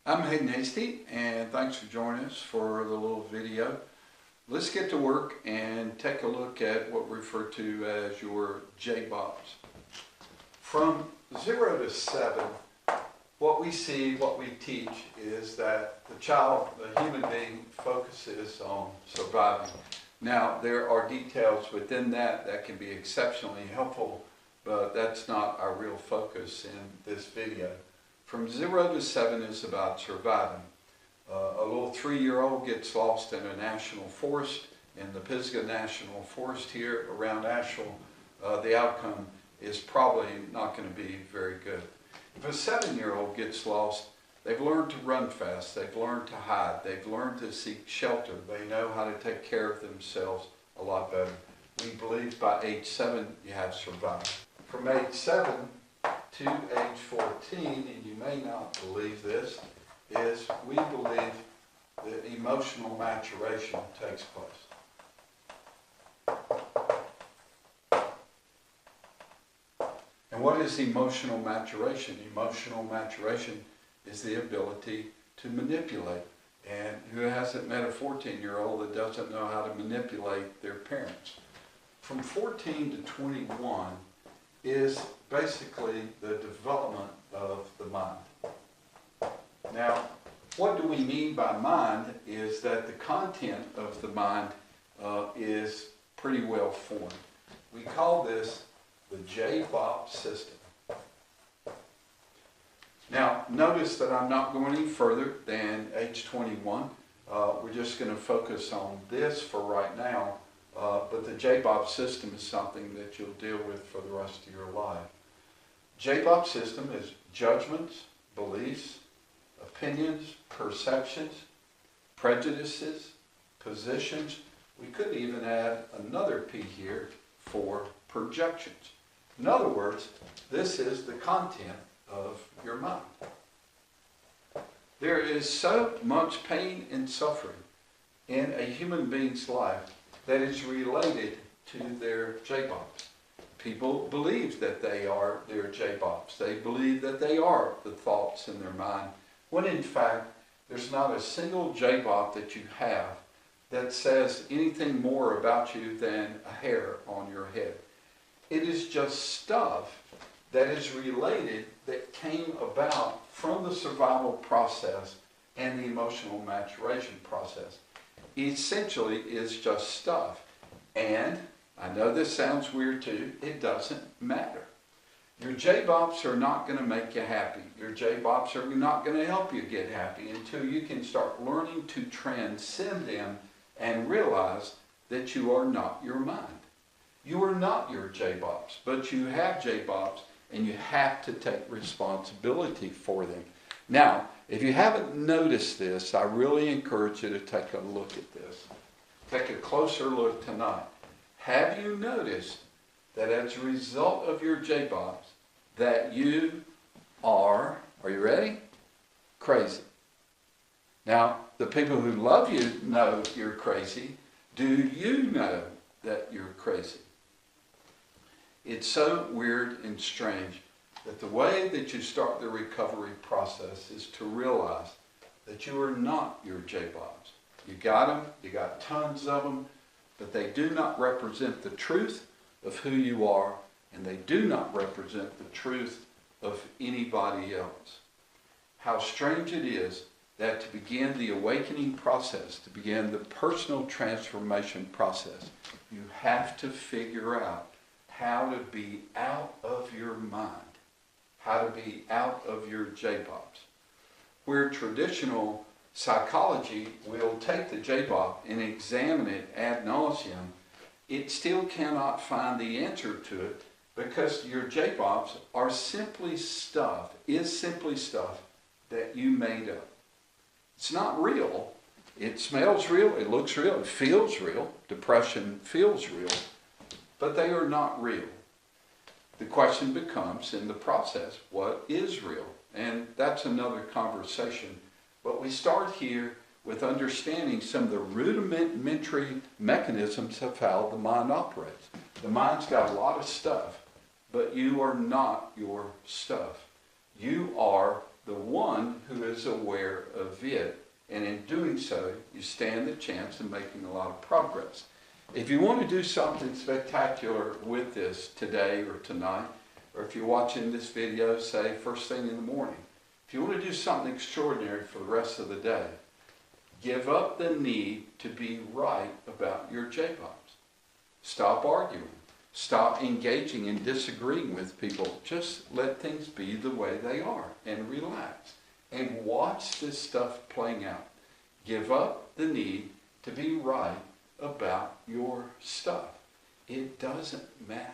I'm Haydn, and thanks for joining us for the little video. Let's get to work and take a look at what we refer to as your JBOPPs. From 0 to 7, what we see, what we teach is that the child, the human being, focuses on surviving. Now, there are details within that can be exceptionally helpful, but that's not our real focus in this video. From 0 to 7 is about surviving. A little 3-year-old gets lost in a national forest, in the Pisgah National Forest here around Asheville. The outcome is probably not going to be very good. If a 7-year-old gets lost, they've learned to run fast, they've learned to hide, they've learned to seek shelter, they know how to take care of themselves a lot better. We believe by age 7 you have survived. From age 7 to age 14, and you may not believe this, is we believe that emotional maturation takes place. And what is emotional maturation? Emotional maturation is the ability to manipulate. And who hasn't met a 14-year-old that doesn't know how to manipulate their parents? From 14 to 21 is basically the development of the mind. Now, what do we mean by mind is that the content of the mind is pretty well formed. We call this the JBOPPP system. Now, notice that I'm not going any further than age 21. We're just going to focus on this for right now. But the JBOPPP system is something that you'll deal with for the rest of your life. JBOPPP system is judgments, beliefs, opinions, perceptions, prejudices, positions. We could even add another P here for projections. In other words, this is the content of your mind. There is so much pain and suffering in a human being's life that is related to their JBOPPs. People believe that they are their JBOPPs. They believe that they are the thoughts in their mind, when in fact, there's not a single JBOPP that you have that says anything more about you than a hair on your head. It is just stuff that is related, that came about from the survival process and the emotional maturation process. Essentially is just stuff. And I know this sounds weird too, it doesn't matter. Your JBOPPs are not going to make you happy. Your JBOPPs are not going to help you get happy until you can start learning to transcend them and realize that you are not your mind. You are not your JBOPPs, but you have JBOPPs and you have to take responsibility for them. Now, if you haven't noticed this, I really encourage you to take a look at this. Take a closer look tonight. Have you noticed that as a result of your JBOPPs, that you are you ready? Crazy. Now, the people who love you know you're crazy. Do you know that you're crazy? It's so weird and strange that the way that you start the recovery process is to realize that you are not your JBOPPs. You got them, you got tons of them, but they do not represent the truth of who you are, and they do not represent the truth of anybody else. How strange it is that to begin the awakening process, to begin the personal transformation process, you have to figure out how to be out of your mind, how to be out of your JBOPPs. Where traditional psychology will take the JBOPP and examine it ad nauseum, it still cannot find the answer to it because your JBOPPs are simply stuff, that you made up. It's not real. It smells real, it looks real, it feels real. Depression feels real, but they are not real. The question becomes, in the process, what is real? And that's another conversation. But we start here with understanding some of the rudimentary mechanisms of how the mind operates. The mind's got a lot of stuff, but you are not your stuff. You are the one who is aware of it. And in doing so, you stand the chance of making a lot of progress. If you want to do something spectacular with this today or tonight, or if you're watching this video, say, first thing in the morning, if you want to do something extraordinary for the rest of the day, give up the need to be right about your JBOPPs. Stop arguing. Stop engaging and disagreeing with people. Just let things be the way they are and relax. And watch this stuff playing out. Give up the need to be right about your stuff. It doesn't matter.